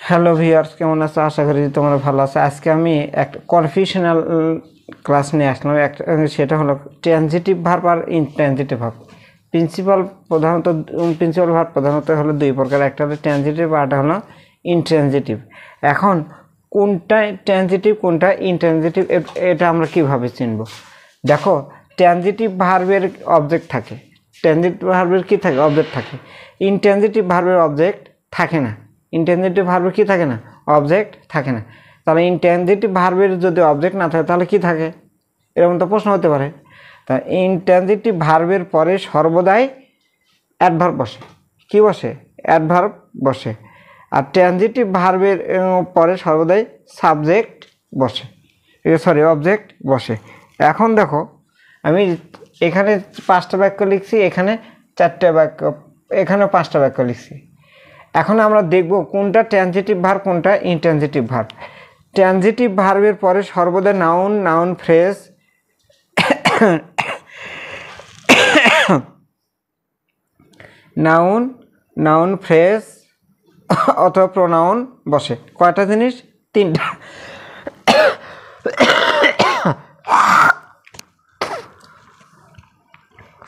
Hello viewers, কেমন আছো? আশা করি তোমরা ভালো আছো। আজকে আমি একটা কনফিউশনাল ক্লাস নিয়ে আসলাম। সেটা হলো ট্রানজিটিভ ভার্ব আর ইনট্রানজিটিভ ভার্ব। প্রিন্সিপাল ভার্ব প্রধানত হলো দুই প্রকার, একটা হলো ট্রানজিটিভ আর একটা হলো ইনট্রানজিটিভ। এখন কোনটা ট্রানজিটিভ কোনটা ইনট্রানজিটিভ এটা আমরা কিভাবে চিনব? দেখো, ট্রানজিটিভ ভার্বের অবজেক্ট থাকে, ট্রানজিটিভ ভার্বের কি থাকে? অবজেক্ট থাকে। ইনট্রানজিটিভ ভার্বের অবজেক্ট থাকে না। ইনট্রানজিটিভ ভার্বের কি থাকে না? অবজেক্ট থাকে না। তাহলে ইনট্রানজিটিভ ভার্বের যদি অবজেক্ট না থাকে তাহলে কি থাকে? এরকম তো প্রশ্ন হতে পারে। তা ইনট্রানজিটিভ ভার্বের পরে সর্বদাই অ্যাডভার্ব বসে। কি বসে? অ্যাডভার্ব বসে। আর ট্রানজিটিভ ভার্বের পরে সর্বদাই সাবজেক্ট বসে, অবজেক্ট বসে। এখন দেখো, আমি এখানে 5টা বাক্য লিখছি, এখানে 4টে বাক্য, এখানে 5টা বাক্য লিখছি। এখন আমরা দেখব কোনটা ট্রানজিটিভ ভার্ব কোনটা ইনট্রানজিটিভ ভার্ব। ট্রানজিটিভ ভার্বের পরে সর্বদা noun, noun phrase, noun, noun phrase অথবা প্রোনাউন বসে। কয়টা জিনিস? 3টা।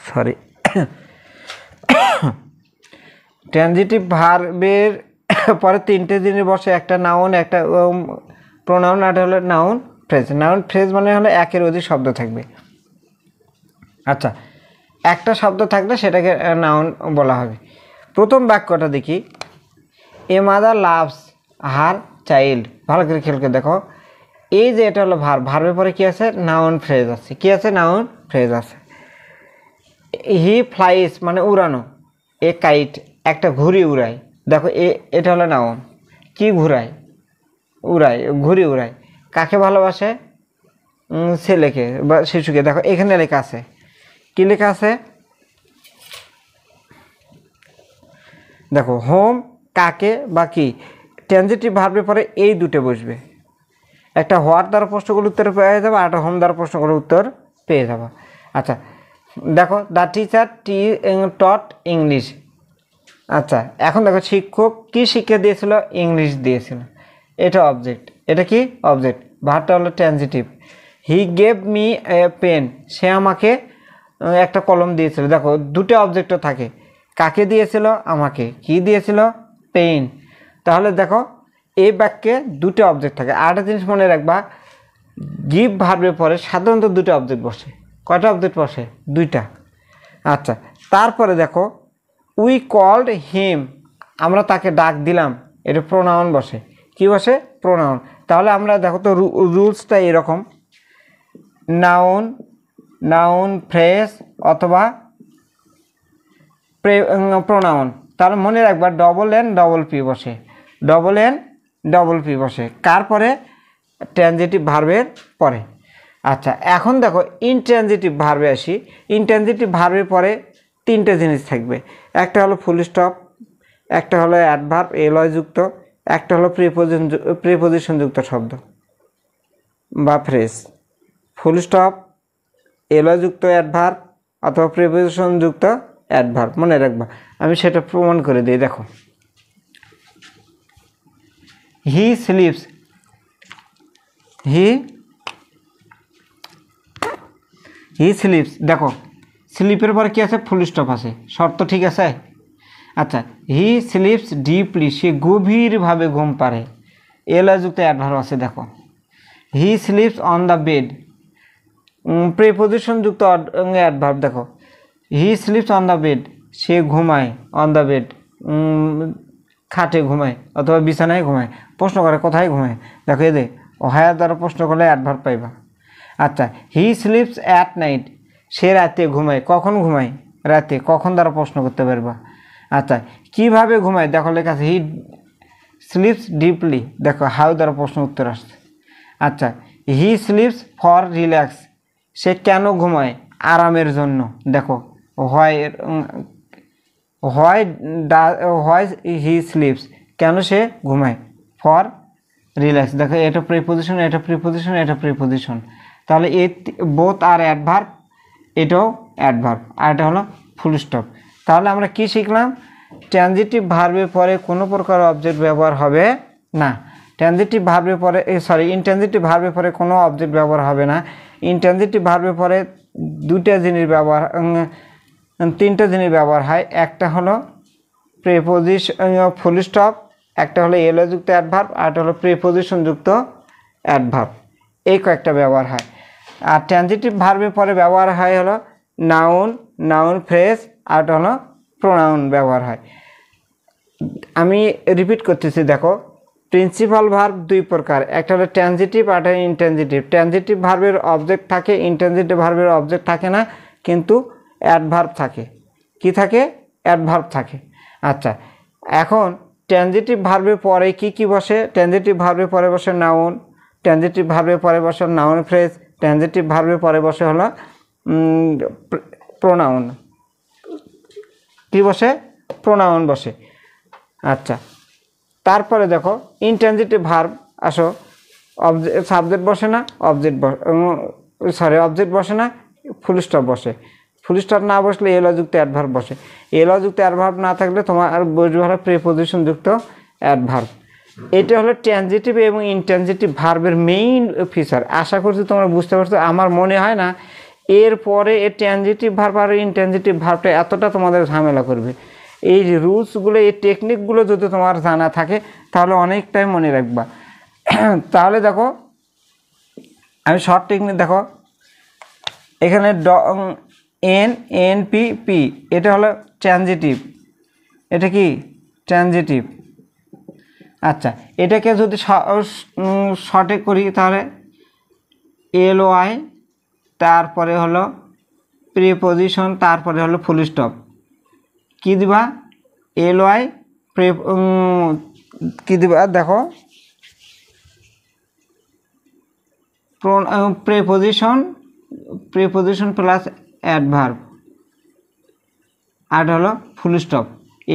সরি। ট্রানজিটিভ ভার্বের পরে 3টে জিনিস বসে, একটা নাউন, একটা প্রোনাউন, আর হলো নাউন ফ্রেজ। নাউন ফ্রেজ মানে হলো একের অধিক শব্দ থাকবে। আচ্ছা, একটা শব্দ থাকলে সেটাকে নাউন বলা হবে। প্রথম বাক্যটা দেখি, a mother loves her child. ভালো করে খেয়াল করে দেখো, এই যে এটা হলো ভার্ব, ভার্বের পরে কি আছে? নাউন ফ্রেজ আছে। কি আছে? নাউন ফ্রেজ আছে। হি ফ্লাইস মানে উড়ানো, এ কাইট একটা ঘুড়ি উড়ায়। দেখো এটা হলো নাউন। কি ঘুরায়? উড়ায়, ঘুড়ি উড়ায়। কাকে ভালোবাসে? ছেলেকে বা শিশুকে। দেখো এখানে লেখা আছে, কি লেখা আছে? দেখো, হোম কাকে বা কি। ট্রানজিটিভ ভার্বের পরে এই দুটো বসবে। একটা হোয়াট দ্বারা প্রশ্নগুলোর উত্তর পেয়ে যাবো, আর একটা হোম দ্বারা প্রশ্নগুলোর উত্তর পেয়ে যাবো। আচ্ছা দেখো, দ্য টিচার টট ইংলিশ। আচ্ছা, এখন দেখো, শিক্ষক কি শিক্ষা দিয়েছিল? ইংলিশ দিয়েছিল। এটা অবজেক্ট। এটা কি? অবজেক্ট। ভার্বটা হলো transitive. He gave me a pen, সে আমাকে একটা কলম দিয়েছিল। দেখো দুটো অবজেক্টও থাকে। কাকে দিয়েছিল? আমাকে। কি দিয়েছিল? পেন। তাহলে দেখো, এই বাক্যে দুটো অবজেক্ট থাকে। আর একটা জিনিস মনে রাখবা, গিভ ভার্বের পরে সাধারণত দুটো অবজেক্ট বসে। কয়টা অবজেক্ট বসে? 2টা। আচ্ছা, তারপরে দেখো, উই কল্ড হিম, আমরা তাকে ডাক দিলাম। এটা প্রোনাউন বসে। কি বসে? প্রোনাউন। তাহলে আমরা দেখো তো রুলসটা এরকম, নাউন, নাউন ফ্রেজ অথবা প্রোনাউন। তাহলে মনে রাখবা, ডবল এন ডবল পি বসে, ডবল এন ডবল পি বসে। কার পরে? ট্রানজিটিভ ভার্বের পরে। আচ্ছা, এখন দেখো ইনট্রানজিটিভ ভার্বে আসি। ইনট্রানজিটিভ ভার্বের পরে 3টে জিনিস থাকবে। একটা হলো ফুল স্টপ, একটা হলো অ্যাডভার্ব এলয় যুক্ত, একটা হলো প্রিপোজিশন যুক্ত শব্দ বা ফ্রেজ। ফুল স্টপ, এলয় যুক্ত অ্যাডভার্ব অথবা প্রিপোজিশন যুক্ত অ্যাডভার্ব। মনে রাখবা, আমি সেটা প্রমাণ করে দিই। দেখো, হি স্লিপস, হি স্লিপস। দেখো, স্লিপের পরে কি আছে? ফুল স্টপ আছে। শর্ত ঠিক আছে? আচ্ছা, হি স্লিপস ডিপলি, সে গভীরভাবে ঘুম পাড়ে। এলয় যুক্ত অ্যাডভার্ব আছে। দেখো, he sleeps on the bed, preposition যুক্ত অ্যাডভার্ব। দেখো, he sleeps on the bed, সে ঘুমায়। অন দ্য বেড, খাটে ঘুমায় অথবা বিছানায় ঘুমায়। প্রশ্ন করে কোথায় ঘুমায়? দেখো, এদের হায়ার দ্বারা প্রশ্ন করলে অ্যাডভার্ব পাইবা। আচ্ছা, হি স্লিপস অ্যাট নাইট, সে রাতে ঘুমায়। কখন ঘুমায়? রাতে। কখন দ্বারা প্রশ্ন করতে পারবা। আচ্ছা, কিভাবে ঘুমায়? দেখো লেখা আছে, হি স্লিপস ডিপলি। দেখো, হাউ দ্বারা প্রশ্ন উত্তর আসছে। আচ্ছা, হি স্লিপস ফর রিল্যাক্স, সে কেন ঘুমায়? আরামের জন্য। দেখো, হোয়াই হি স্লিপস, কেন সে ঘুমায়? For relax. দেখো, এটা প্রিপোজিশন, এটা প্রিপোজিশন, এটা প্রিপোজিশন। তাহলে বোথ আর অ্যাডভার্ব, এটাও অ্যাডভার্ব, আর এটা হলো ফুল স্টপ। তাহলে আমরা কি শিখলাম? ট্রানজিটিভ ভার্বের পরে কোনো প্রকার অবজেক্ট ব্যবহার হবে না। ট্রানজিটিভ ভার্বের পরে ইনট্রানজিটিভ ভার্বের পরে কোনো অবজেক্ট ব্যবহার হবে না। ইনট্রানজিটিভ ভার্বের পরে দুইটা জিনিস ব্যবহার, তিনটা জিনিস ব্যবহার হয়। একটা হলো প্রিপোজিশন ফুল স্টপ, একটা হলো এলো যুক্ত অ্যাডভার্ব, আর একটা হলো প্রিপোজিশন যুক্ত অ্যাডভার্ব। এই কয়েকটা ব্যবহার হয়। আর ট্রানজিটিভ ভার্বের পরে ব্যবহার হয় হলো নাউন, নাউন ফ্রেজ, আর একটা হলো প্রোনাউন ব্যবহার হয়। আমি রিপিট করতেছি, দেখো প্রিন্সিপাল ভার্ব দুই প্রকার, একটা হলো ট্রানজিটিভ আর একটা ইনট্রানজিটিভ। ট্রানজিটিভ ভার্বের অবজেক্ট থাকে, ইনট্রানজিটিভ ভার্বের অবজেক্ট থাকে না, কিন্তু অ্যাডভার্ব থাকে। কি থাকে? অ্যাডভার্ব থাকে। আচ্ছা, এখন ট্রানজিটিভ ভার্বের পরে কি কি বসে? ট্রানজিটিভ ভার্বের পরে বসে নাউন, ট্রানজিটিভ ভার্বের পরে বসে নাউন ফ্রেজ, ট্রানজিটিভ ভার্বের পরে বসে হলো প্রোনাউন। কি বসে? প্রোনাউন বসে। আচ্ছা, তারপরে দেখো ইনট্রানজিটিভ ভার্ব, আসো সাবজেক্ট বসে না, অবজেক্ট বসে না, ফুল স্টপ বসে। ফুল স্টপ না বসলে এলো যুক্ত অ্যাডভার্ব বসে। এলো যুক্ত অ্যাডভার্ব না থাকলে তোমার বসবে হলো প্রিপোজিশন যুক্ত অ্যাডভার্ব। এটা হলো ট্রানজিটিভ এবং ইনট্রানজিটিভ ভার্বের মেইন ফিচার। আশা করছি তোমরা বুঝতে পারছো। আমার মনে হয় না এরপরে এই ট্রানজিটিভ ভার্ব আর ইনট্রানজিটিভ ভার্বটা এতটা তোমাদের ঝামেলা করবে। এই রুলসগুলো, এই টেকনিকগুলো যদি তোমার জানা থাকে তাহলে অনেকটাই মনে রাখবা। তাহলে দেখো আমি শর্ট টেকনিক, দেখো এখানে এনপিপি এটা হলো ট্রানজিটিভ। এটা কি? ট্রানজিটিভ। আচ্ছা, এটাকে যদি শর্টে করি তাহলে এলওয়াই, তারপরে হলো প্রিপোজিশন, তারপরে হলো ফুল স্টপ। কি দিবা? এলওয়াই কি দিবা? দেখো প্রিপোজিশন প্লাস অ্যাডভার্ব, আর হলো ফুল স্টপ।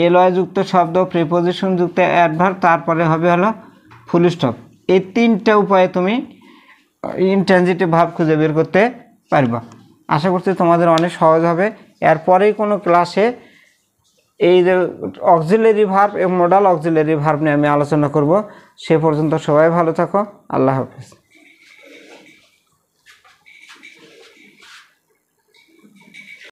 এলওয়াই যুক্ত শব্দ, প্রিপোজিশন যুক্ত অ্যাডভার্ব, তারপরে হবে হলো ফুল স্টপ। এই তিনটা উপায়ে তুমি ইনট্রানজিটিভ ভার্ব খুঁজে বের করতে পারবা। আশা করছি তোমাদের অনেক সহজ হবে। এরপরেই কোনো ক্লাসে এই যে অক্সিলারি ভার্ব এবং মডাল অক্সিলারি ভার্ব নিয়ে আমি আলোচনা করব। সে পর্যন্ত সবাই ভালো থাকো। আল্লাহ হাফেজ।